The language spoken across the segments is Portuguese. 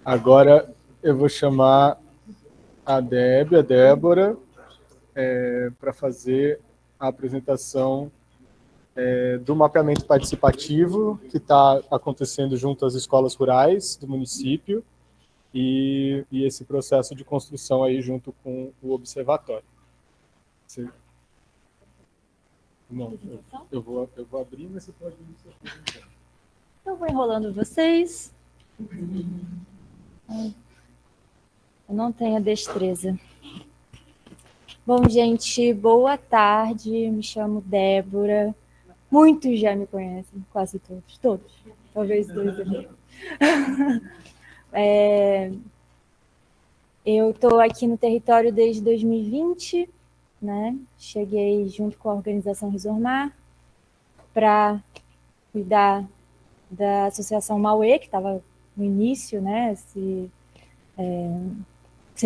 Agora eu vou chamar a Débora, para fazer a apresentação do mapeamento participativo que está acontecendo junto às escolas rurais do município e esse processo de construção aí junto com o observatório. Você... Não, eu vou abrir, mas você pode ir se apresentando. Eu vou enrolando vocês. Eu não tenho a destreza. Bom, gente, boa tarde. Me chamo Débora. Muitos já me conhecem, quase todos. Todos. Talvez dois aqui. Eu estou aqui no território desde 2020, né? Cheguei junto com a organização Risormar para cuidar da Associação Mauê, que estava no início, né? Se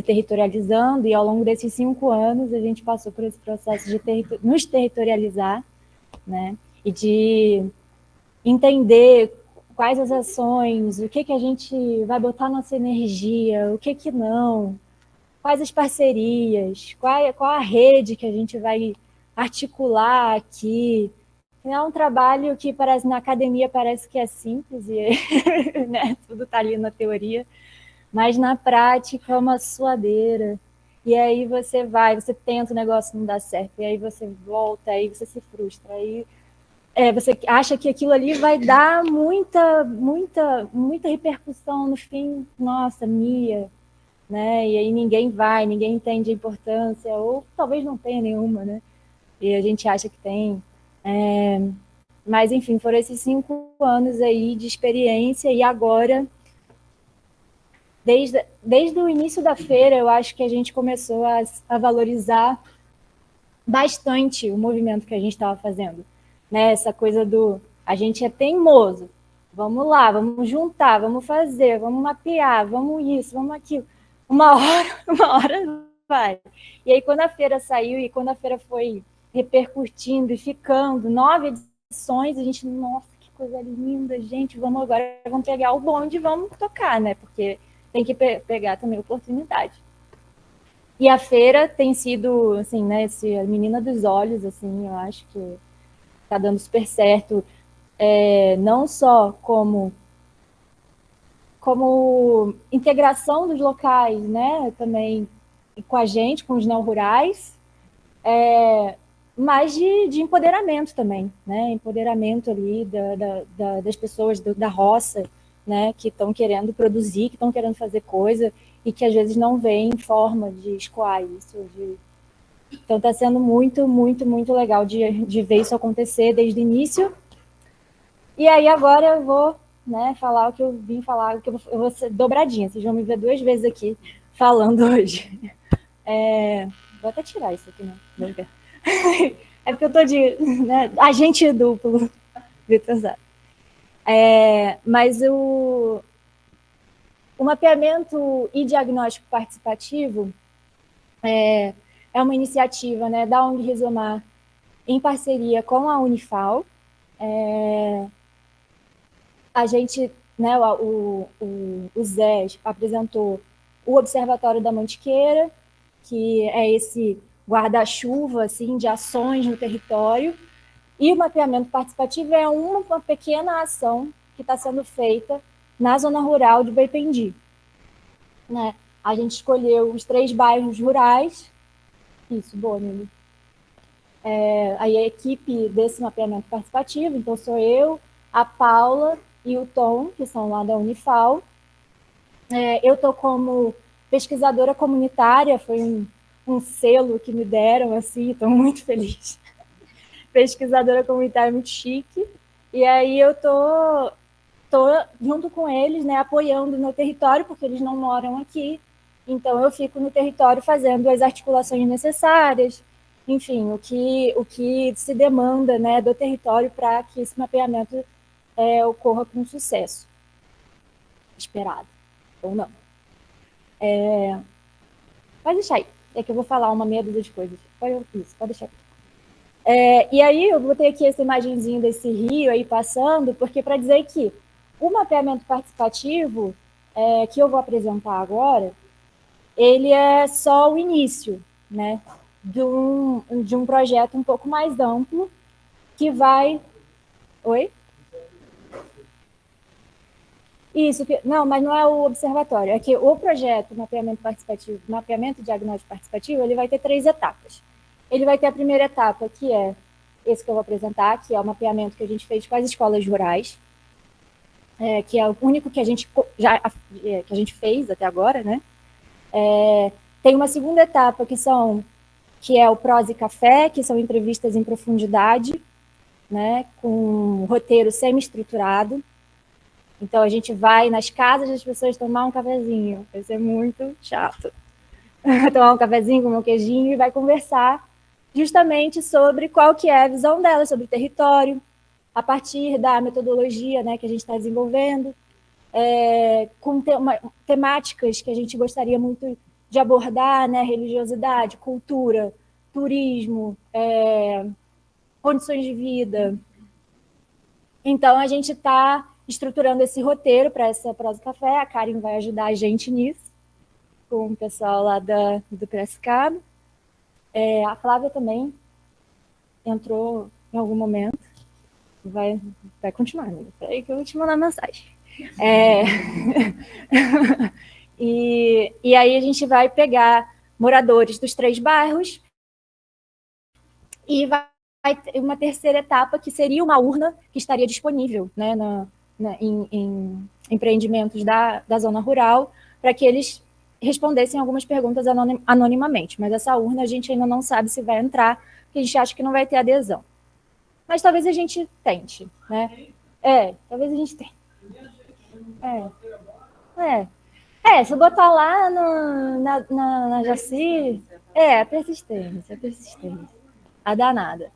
territorializando, e ao longo desses 5 anos a gente passou por esse processo de nos territorializar, né? E de entender quais as ações, o que a gente vai botar nossa energia, o que não, quais as parcerias, qual a rede que a gente vai articular aqui. É um trabalho que parece, na academia parece que é simples, e né, tudo está ali na teoria, mas na prática é uma suadeira. E aí você tenta, o negócio não dá certo, e aí você volta, aí você se frustra, aí você acha que aquilo ali vai dar muita repercussão no fim, nossa, Mia, né? E aí ninguém entende a importância, ou talvez não tenha nenhuma, né? E a gente acha que tem. Mas, enfim, foram esses 5 anos aí de experiência, e agora, desde o início da feira, eu acho que a gente começou a valorizar bastante o movimento que a gente estava fazendo. Né? Essa coisa do a gente é teimoso, vamos lá, vamos juntar, vamos fazer, vamos mapear, vamos isso, vamos aquilo. Uma hora vai. E aí, quando a feira saiu e quando a feira foi repercutindo e ficando 9 edições, a gente, nossa, que coisa linda, gente, vamos pegar o bonde e vamos tocar, né? Porque tem que pegar também oportunidade. E a feira tem sido, assim, né, a menina dos olhos, assim, eu acho que está dando super certo, não só como integração dos locais, né, também com a gente, com os neo-rurais, mas de empoderamento também, né, empoderamento ali das pessoas da roça, né, que estão querendo produzir, que estão querendo fazer coisa e que às vezes não vêem forma de escoar isso, Então está sendo muito, muito, muito legal de ver isso acontecer desde o início. E aí agora eu vou, né, falar o que eu vim falar, que eu vou ser dobradinha, vocês vão me ver 2 vezes aqui falando hoje. Vou até tirar isso aqui, né? É porque eu tô de agente duplo, Vitor Zé. Mas o mapeamento e diagnóstico participativo é uma iniciativa, né, da ONG Rizomar em parceria com a Unifal. A gente, né, o Zé apresentou o Observatório da Mantiqueira, que é esse guarda-chuva assim, de ações no território, e o mapeamento participativo é uma pequena ação que está sendo feita na zona rural de Beipendi. Né? A gente escolheu os 3 bairros rurais. Isso, boa, Nili. Aí a equipe desse mapeamento participativo, então sou eu, a Paula e o Tom, que são lá da Unifal. Eu estou como pesquisadora comunitária, foi um selo que me deram, assim, estou muito feliz. Pesquisadora comunitária muito chique. E aí eu tô junto com eles, né, apoiando no território, porque eles não moram aqui. Então eu fico no território fazendo as articulações necessárias, enfim, o que se demanda, né, do território para que esse mapeamento ocorra com sucesso. Esperado, ou não. Pode deixar aí, é que eu vou falar uma meia dúzia de coisas. Pode deixar aí. E aí eu botei aqui essa imagenzinha desse rio aí passando, porque para dizer que o mapeamento participativo que eu vou apresentar agora, ele é só o início, né, de um projeto um pouco mais amplo, que vai... Oi? Isso, não, mas não é o observatório, é que o projeto Mapeamento Participativo, Mapeamento Diagnóstico Participativo, ele vai ter 3 etapas. Ele vai ter a primeira etapa, que é esse que eu vou apresentar, que é o mapeamento que a gente fez com as escolas rurais, que é o único que a gente fez até agora, né? Tem uma segunda etapa, que é o Prosa e Café, que são entrevistas em profundidade, né, com um roteiro semi-estruturado. Então, a gente vai nas casas das pessoas tomar um cafezinho. Vai ser muito chato. Tomar um cafezinho, comer um queijinho e vai conversar justamente sobre qual que é a visão delas sobre o território, a partir da metodologia, né, que a gente está desenvolvendo, com temáticas que a gente gostaria muito de abordar, né, religiosidade, cultura, turismo, condições de vida. Então, a gente está estruturando esse roteiro para essa Prosa Café. A Karen vai ajudar a gente nisso, com o pessoal lá do Piracicaba. A Flávia também entrou em algum momento. Vai continuar, amiga. Peraí que eu vou te mandar mensagem. E aí a gente vai pegar moradores dos 3 bairros e vai ter uma terceira etapa, que seria uma urna que estaria disponível, né, em empreendimentos da zona rural, para que eles respondessem algumas perguntas anonimamente. Mas essa urna a gente ainda não sabe se vai entrar, porque a gente acha que não vai ter adesão. Mas talvez a gente tente, né? Talvez a gente tente. Se eu botar lá na Jaci, a persistência, a danada.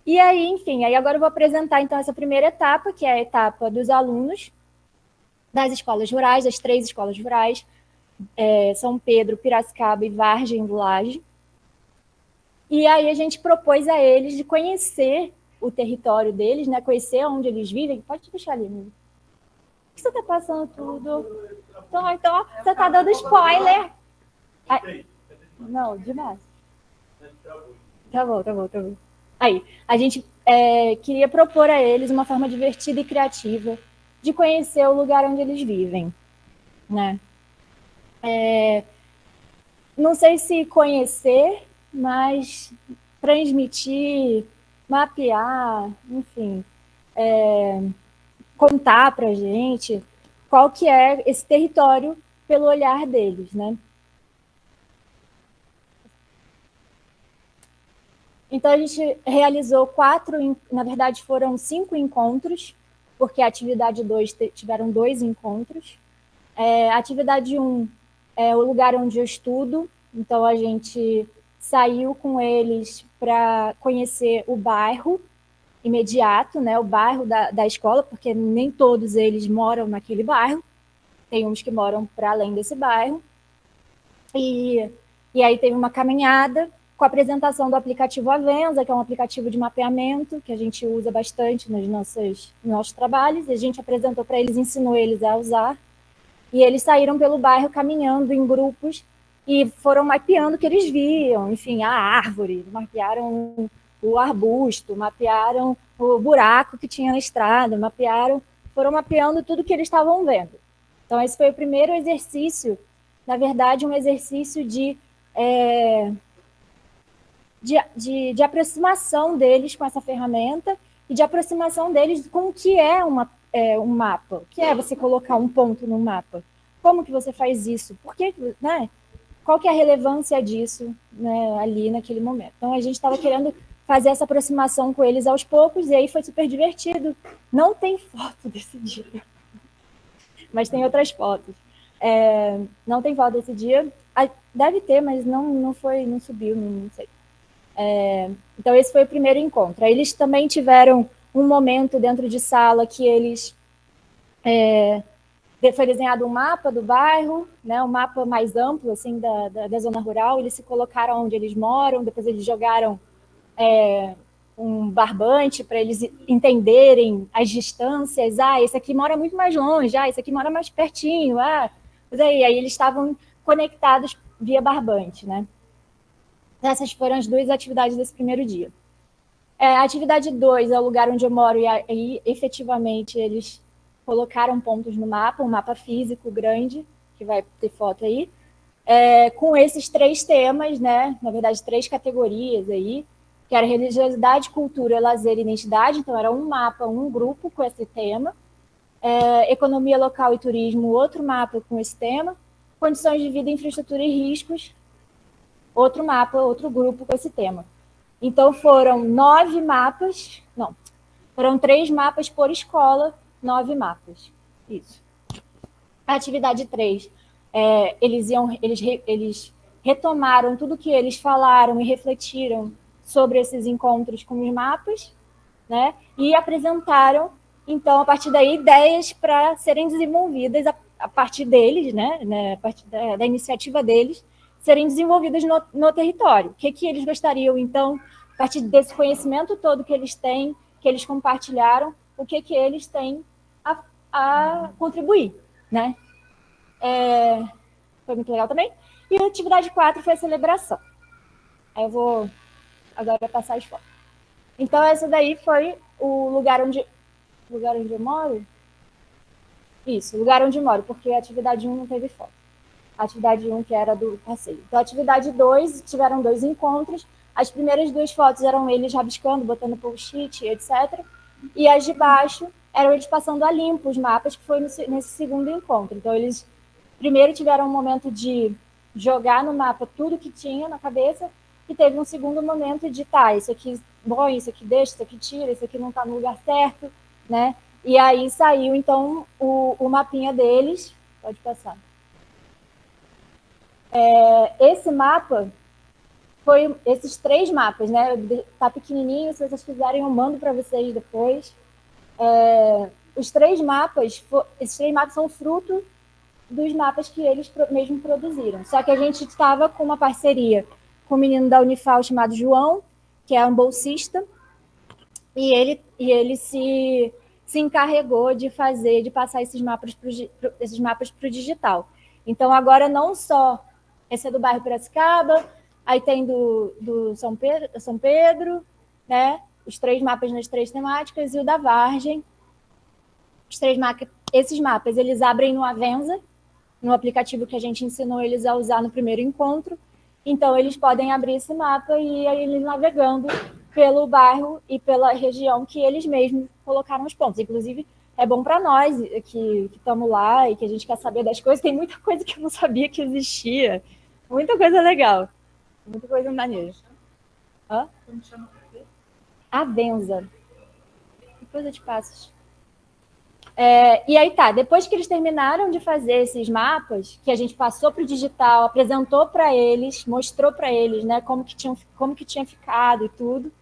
E aí, enfim, aí agora eu vou apresentar então essa primeira etapa, que é a etapa dos alunos das escolas rurais, das 3 escolas rurais, São Pedro, Piracicaba e Vargem do Laje. E aí a gente propôs a eles de conhecer o território deles, né, conhecer onde eles vivem. Pode deixar ali, amigo. Por que você está passando tudo? Então, você está dando spoiler. Não, demais. Tá bom. Aí, a gente queria propor a eles uma forma divertida e criativa de conhecer o lugar onde eles vivem, né? Não sei se conhecer, mas transmitir, mapear, enfim, contar para a gente qual que é esse território pelo olhar deles, né? Então, a gente realizou 4, na verdade, foram 5 encontros, porque a atividade 2 tiveram 2 encontros. A atividade 1 é o lugar onde eu estudo, então a gente saiu com eles para conhecer o bairro imediato, né, o bairro da escola, porque nem todos eles moram naquele bairro, tem uns que moram para além desse bairro. E aí teve uma caminhada com a apresentação do aplicativo Avenza, que é um aplicativo de mapeamento que a gente usa bastante nos nossos trabalhos, e a gente apresentou para eles, ensinou eles a usar, e eles saíram pelo bairro caminhando em grupos e foram mapeando o que eles viam, enfim, a árvore, mapearam o arbusto, mapearam o buraco que tinha na estrada, foram mapeando tudo que eles estavam vendo. Então, esse foi o primeiro exercício, na verdade, um exercício de aproximação deles com essa ferramenta e de aproximação deles com o que é um mapa. O que é você colocar um ponto no mapa? Como que você faz isso? Por que, né? Qual que é a relevância disso, né, ali naquele momento? Então, a gente estava querendo fazer essa aproximação com eles aos poucos, e aí foi super divertido. Não tem foto desse dia, mas tem outras fotos. Não tem foto desse dia. Deve ter, mas não subiu, não sei. Então, esse foi o primeiro encontro. Aí eles também tiveram um momento dentro de sala que eles... foi desenhado um mapa do bairro, né, um mapa mais amplo assim, da zona rural, eles se colocaram onde eles moram, depois eles jogaram um barbante para eles entenderem as distâncias. Esse aqui mora muito mais longe, esse aqui mora mais pertinho. Mas aí eles estavam conectados via barbante, né? Essas foram as 2 atividades desse primeiro dia. A atividade 2 é o lugar onde eu moro, e aí, efetivamente, eles colocaram pontos no mapa, um mapa físico grande, que vai ter foto aí, com esses 3 temas, né? Na verdade, 3 categorias aí, que era religiosidade, cultura, lazer e identidade. Então, era um mapa, um grupo com esse tema. Economia local e turismo, outro mapa com esse tema. Condições de vida, infraestrutura e riscos, outro mapa, outro grupo com esse tema. Então, foram 9 mapas, não, foram 3 mapas por escola, 9 mapas. Isso. A atividade 3, eles retomaram tudo que eles falaram e refletiram sobre esses encontros com os mapas, né? E apresentaram, então, a partir daí, ideias para serem desenvolvidas a partir deles, né? A partir da iniciativa deles, serem desenvolvidas no território. O que eles gostariam, então, a partir desse conhecimento todo que eles têm, que eles compartilharam, o que eles têm a contribuir, né? Foi muito legal também. E a atividade 4 foi a celebração. Aí eu vou agora passar as fotos. Então, essa daí foi o lugar onde eu moro? Isso, lugar onde eu moro, porque a atividade 1 não teve foto. A atividade 1, que era do passeio. Então, a atividade 2, tiveram 2 encontros. As primeiras 2 fotos eram eles rabiscando, botando post-it, etc. E as de baixo eram eles passando a limpo os mapas, que foi nesse segundo encontro. Então, eles primeiro tiveram um momento de jogar no mapa tudo que tinha na cabeça, e teve um segundo momento de, isso aqui bom, isso aqui deixa, isso aqui tira, isso aqui não está no lugar certo, né? E aí saiu, então, o mapinha deles. Pode passar. Esse mapa foi esses 3 mapas, né? Tá pequenininho, se vocês quiserem eu mando para vocês depois. Os 3 mapas, esses 3 mapas são fruto dos mapas que eles mesmo produziram. Só que a gente estava com uma parceria com um menino da Unifal chamado João, que é um bolsista, e ele se encarregou de passar esses mapas para o digital. Então, agora não só esse é do bairro Piracicaba, aí tem do São Pedro, né? Os 3 mapas nas 3 temáticas, e o da Vargem. Esses mapas, eles abrem no Avenza, no aplicativo que a gente ensinou eles a usar no primeiro encontro. Então, eles podem abrir esse mapa e aí eles navegando pelo bairro e pela região que eles mesmos colocaram os pontos. Inclusive, é bom para nós que estamos lá e que a gente quer saber das coisas. Tem muita coisa que eu não sabia que existia. Muita coisa legal. Muita coisa maneira. Como chama? Avenza. Depois eu te passo. E aí depois que eles terminaram de fazer esses mapas, que a gente passou para o digital, apresentou para eles, mostrou para eles, né, como que tinha ficado e tudo,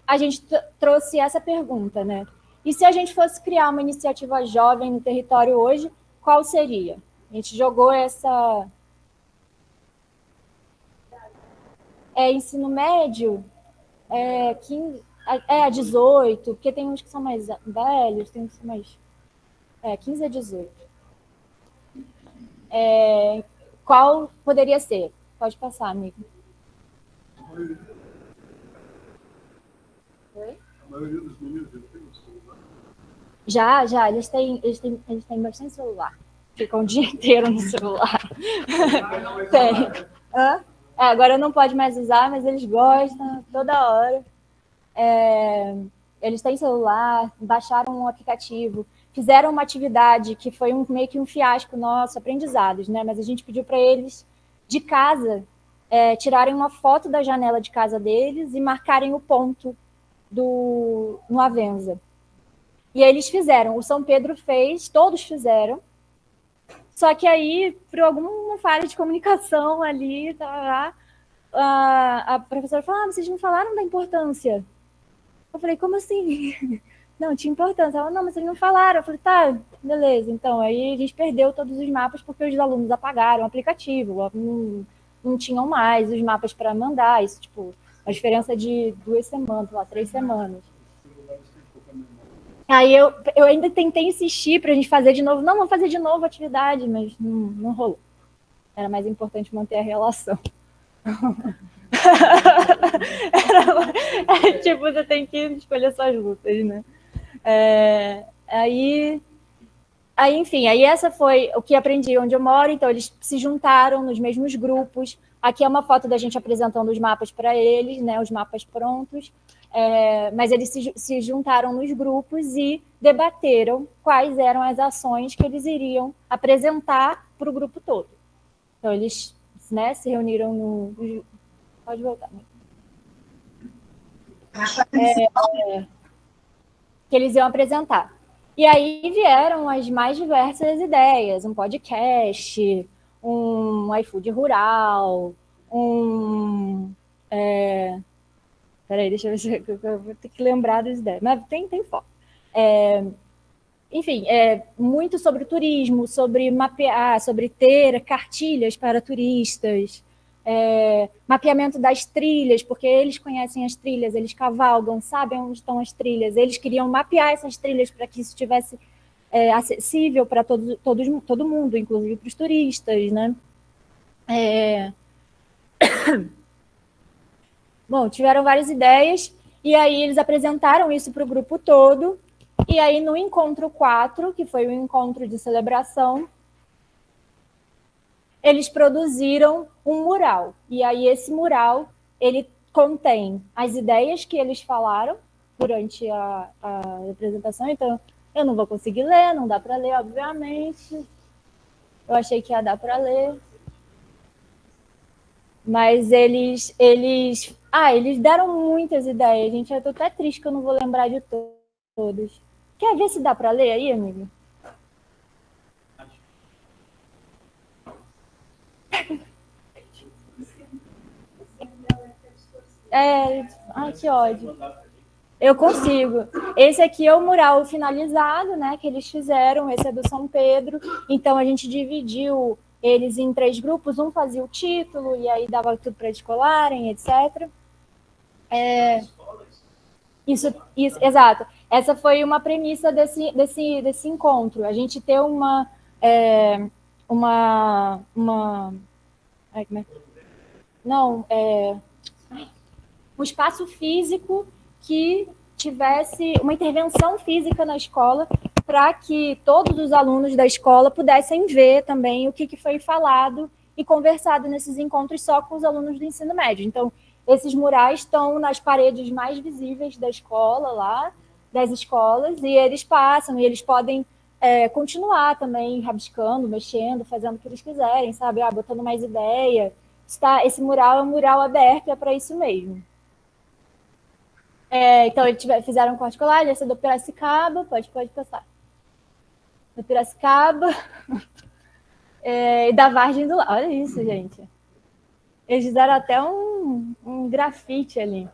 a gente trouxe essa pergunta, né? E se a gente fosse criar uma iniciativa jovem no território hoje, qual seria? A gente jogou essa... ensino médio, 15... 18, porque tem uns que são mais velhos, tem uns que são mais... 15 a 18. Qual poderia ser? Pode passar, amigo. Oi? A maioria dos meninos tem um celular? Já, eles têm bastante celular. Ficam o dia inteiro no celular. Tem. Agora não pode mais usar, mas eles gostam toda hora. Eles têm celular, baixaram um aplicativo, fizeram uma atividade que foi meio que um fiasco nosso, aprendizados, né? Mas a gente pediu para eles, de casa, tirarem uma foto da janela de casa deles e marcarem o ponto no Avenza. E aí eles fizeram, o São Pedro fez, todos fizeram, só que aí, por alguma falha de comunicação ali, a professora falou, vocês não falaram da importância. Eu falei, como assim? Não, tinha importância. Ela, não, mas eles não falaram. Eu falei, beleza. Então, aí a gente perdeu todos os mapas porque os alunos apagaram o aplicativo, não tinham mais os mapas para mandar. Isso, A diferença de 2 semanas, lá, 3 semanas. Aí eu ainda tentei insistir para a gente fazer de novo. Não, vamos fazer de novo a atividade, mas não rolou. Era mais importante manter a relação. Tipo, você tem que escolher suas lutas, né? Aí, enfim, aí essa foi o que aprendi onde eu moro. Então, eles se juntaram nos mesmos grupos. Aqui é uma foto da gente apresentando os mapas para eles, né? Os mapas prontos. Mas eles se juntaram nos grupos e debateram quais eram as ações que eles iriam apresentar para o grupo todo. Então, eles, né, se reuniram no... Pode voltar. Que eles iam apresentar. E aí vieram as mais diversas ideias, um podcast, um iFood rural, Peraí, deixa eu ver se eu vou ter que lembrar das ideias. Mas tem foco. Enfim, muito sobre turismo, sobre mapear, sobre ter cartilhas para turistas, mapeamento das trilhas, porque eles conhecem as trilhas, eles cavalgam, sabem onde estão as trilhas, eles queriam mapear essas trilhas para que isso estivesse acessível para todo mundo, inclusive para os turistas, né? Bom, tiveram várias ideias, e aí eles apresentaram isso para o grupo todo, e aí no encontro 4, que foi o encontro de celebração, eles produziram um mural. E aí esse mural, ele contém as ideias que eles falaram durante a apresentação. Então, eu não vou conseguir ler, não dá para ler, obviamente. Eu achei que ia dar para ler. Mas eles deram muitas ideias, gente. Eu tô até triste que eu não vou lembrar de todas. Quer ver se dá para ler aí, amigo? Ai, que ódio. Eu consigo. Esse aqui é o mural finalizado, né, que eles fizeram. Esse é do São Pedro. Então, a gente dividiu eles em 3 grupos. Um fazia o título, e aí dava tudo para eles colarem, etc. Isso, exato. Essa foi uma premissa desse encontro. A gente ter um espaço físico que tivesse uma intervenção física na escola para que todos os alunos da escola pudessem ver também o que foi falado e conversado nesses encontros só com os alunos do ensino médio. Então, esses murais estão nas paredes mais visíveis da escola, lá, das escolas, e eles passam, e eles podem continuar também rabiscando, mexendo, fazendo o que eles quiserem, sabe? Botando mais ideia. Esse mural é um mural aberto, é para isso mesmo. Então, eles fizeram um corte escolar, esse é do Piracicaba, pode passar. Do Piracicaba e da Vargem do Lado. Olha isso, gente. Eles fizeram até um grafite ali.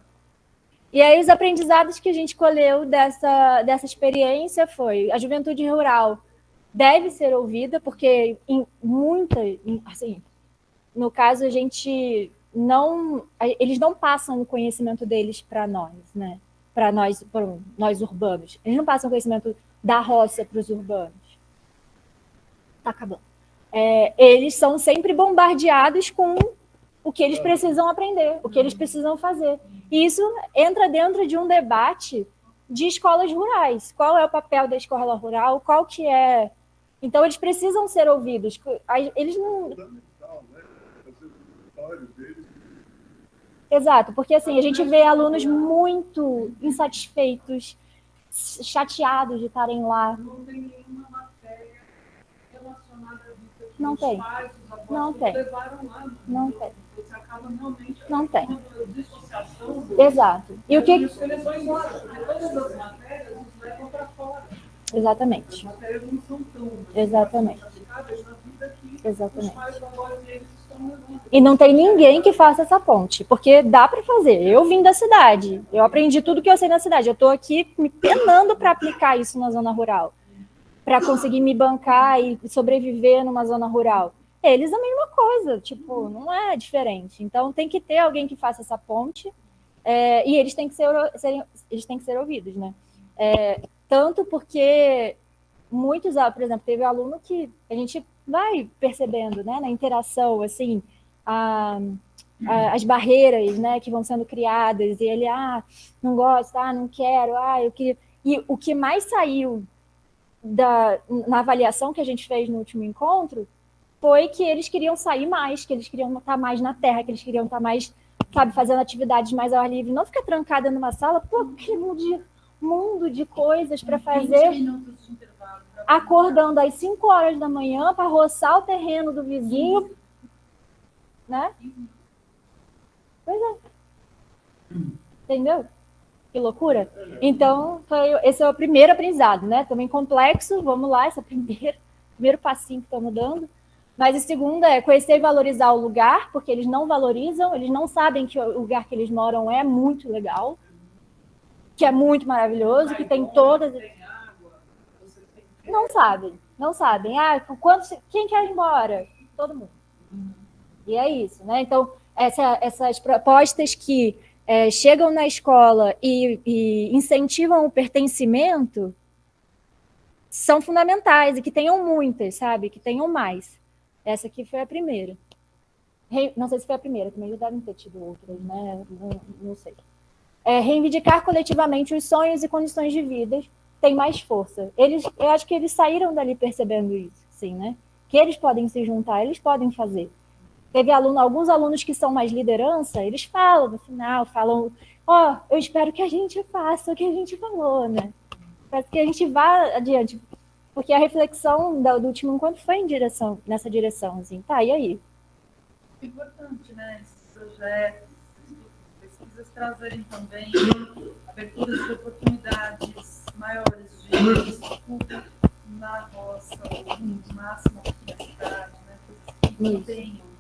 E aí, os aprendizados que a gente colheu dessa experiência foi: a juventude rural deve ser ouvida, porque assim, no caso, eles não passam o conhecimento deles para nós, né? Para nós urbanos. Eles não passam o conhecimento da roça para os urbanos. Tá acabando. Eles são sempre bombardeados com o que eles precisam aprender, o que eles precisam fazer. E isso entra dentro de um debate de escolas rurais. Qual é o papel da escola rural? Qual que é... Então, eles precisam ser ouvidos. Eles não... Exato, porque assim, a gente vê alunos muito insatisfeitos, chateados de estarem lá. Não tem nenhuma matéria relacionada a isso. Não tem. Não tem. Não tem. Você acaba realmente... Não tem. Exato. E o que... Todas as matérias nos levam para fora. Exatamente. As matérias não são tão... Exatamente. Exatamente. E não tem ninguém que faça essa ponte, porque dá para fazer. Eu vim da cidade, eu aprendi tudo que eu sei na cidade. Eu estou aqui me penando para aplicar isso na zona rural, para conseguir me bancar e sobreviver numa zona rural. Eles a mesma coisa, tipo, não é diferente. Então tem que ter alguém que faça essa ponte E eles têm que ser ouvidos, né? Tanto porque muitos, por exemplo, teve aluno que a gente vai percebendo, né, na interação, assim, as barreiras, né, que vão sendo criadas, e ele, não gosto, não quero, eu queria... E o que mais saiu na avaliação que a gente fez no último encontro foi que eles queriam sair mais, que eles queriam estar mais na terra, que eles queriam estar mais, sabe, fazendo atividades mais ao ar livre, não ficar trancada numa sala, aquele mundo de coisas para fazer, acordando às 5 horas da manhã para roçar o terreno do vizinho, né? Pois é. Entendeu? Que loucura. Então, esse é o primeiro aprendizado, né? Também complexo, vamos lá, esse é o primeiro passinho que estamos dando. Mas o segundo é conhecer e valorizar o lugar, porque eles não valorizam, eles não sabem que o lugar que eles moram é muito legal, que é muito maravilhoso, que tem todas... Não sabem. Quem quer ir embora? Todo mundo. E é isso, né? Então, essas propostas que chegam na escola e incentivam o pertencimento são fundamentais, e que tenham muitas, sabe? Que tenham mais. Essa aqui foi a primeira. Não sei se foi a primeira, também já devem ter tido outras, né? Não sei. Reivindicar coletivamente os sonhos e condições de vida tem mais força. Eu acho que eles saíram dali percebendo isso, sim, né? Que eles podem se juntar, eles podem fazer. Teve alguns alunos que são mais liderança, eles falam no final, eu espero que a gente faça o que a gente falou, né? Para que a gente vá adiante. Porque a reflexão do último encontro foi nessa direção, assim, e aí? É importante, né? Esses projetos, pesquisas trazerem também aberturas de oportunidades maiores de estudo na roça, ou no máximo aqui na cidade, né? Coisas que não tenham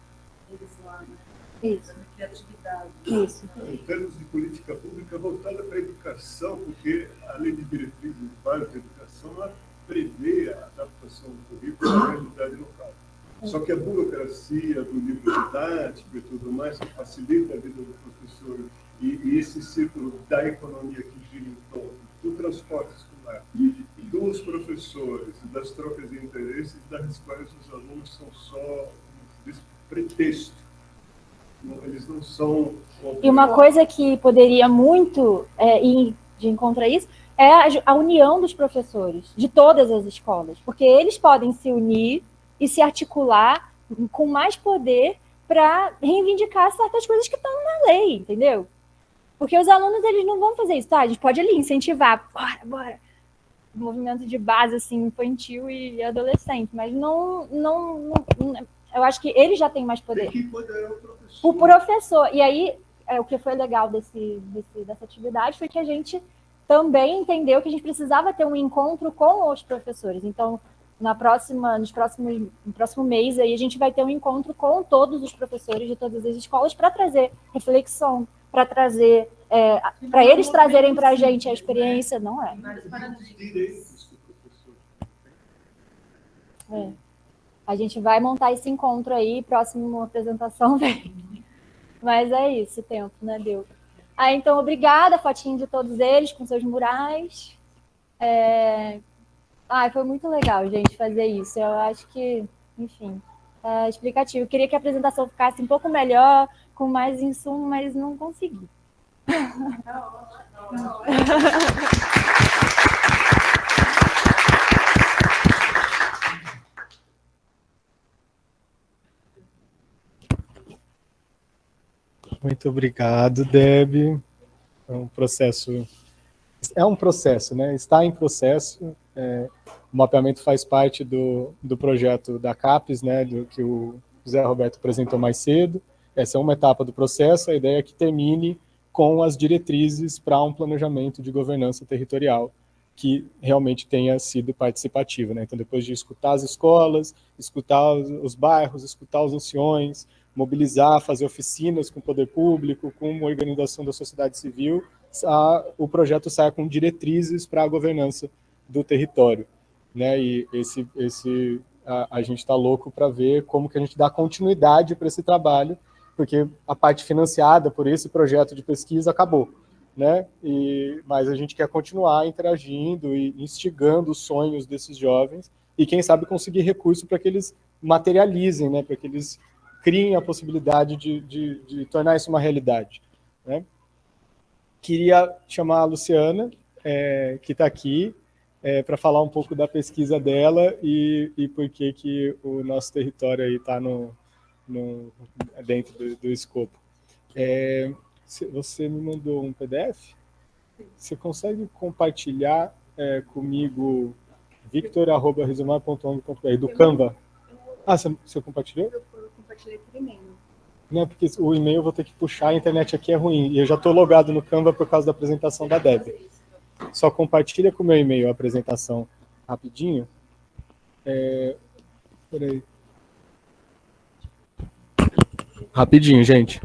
eles lá, né? Isso. Criatividade. Isso. Em termos de política pública voltada para a educação, porque a lei de diretrizes básicas de educação ela prevê a adaptação do currículo à realidade local. Só que a burocracia do livro didático e tudo mais que facilita a vida do professor e esse círculo da economia que gira em torno do transporte escolar, dos professores, das trocas de interesses, das quais os alunos são só um pretexto. Eles não são... E uma coisa que poderia muito ir de encontro a isso é a união dos professores, de todas as escolas, porque eles podem se unir e se articular com mais poder para reivindicar certas coisas que estão na lei, entendeu? Porque os alunos, eles não vão fazer isso, tá? A gente pode ali incentivar, bora, movimento de base, assim, infantil e adolescente, mas não, eu acho que eles já têm mais poder. Quem poder é o professor. O professor. E aí, o que foi legal dessa atividade foi que a gente também entendeu que a gente precisava ter um encontro com os professores. Então, no próximo mês, aí, a gente vai ter um encontro com todos os professores de todas as escolas para trazer reflexão, para trazer, para eles trazerem para a gente a experiência, não é? A gente vai montar esse encontro aí, próxima apresentação vem. Mas é isso, o tempo, né, deu. Então, obrigada, fotinho de todos eles, com seus murais. Foi muito legal, gente, fazer isso. Eu acho que, enfim, é explicativo. Eu queria que a apresentação ficasse um pouco melhor, com mais insumo, mas não consegui. Muito obrigado, Deb. É um processo, né? Está em processo. O mapeamento faz parte do projeto da CAPES, né? Que o Zé Roberto apresentou mais cedo. Essa é uma etapa do processo. A ideia é que termine com as diretrizes para um planejamento de governança territorial que realmente tenha sido participativo, né? Então, depois de escutar as escolas, escutar os bairros, escutar os anciões, mobilizar, fazer oficinas com o poder público, com uma organização da sociedade civil, o projeto sai com diretrizes para a governança do território, né? E a gente está louco para ver como que a gente dá continuidade para esse trabalho porque a parte financiada por esse projeto de pesquisa acabou, né? Mas a gente quer continuar interagindo e instigando os sonhos desses jovens e, quem sabe, conseguir recurso para que eles materializem, né? Para que eles criem a possibilidade de tornar isso uma realidade, né? Queria chamar a Luciana, que está aqui, para falar um pouco da pesquisa dela e por que o nosso território aí está dentro do escopo. Você me mandou um PDF? Você consegue compartilhar comigo victor@rizomar.ong.br do Canva? Ah, você compartilhou? Eu compartilhei por e-mail. Não, porque o e-mail eu vou ter que puxar, a internet aqui é ruim. E eu já estou logado no Canva por causa da apresentação da Deb. Só compartilha com o meu e-mail a apresentação rapidinho. Peraí. Rapidinho, gente.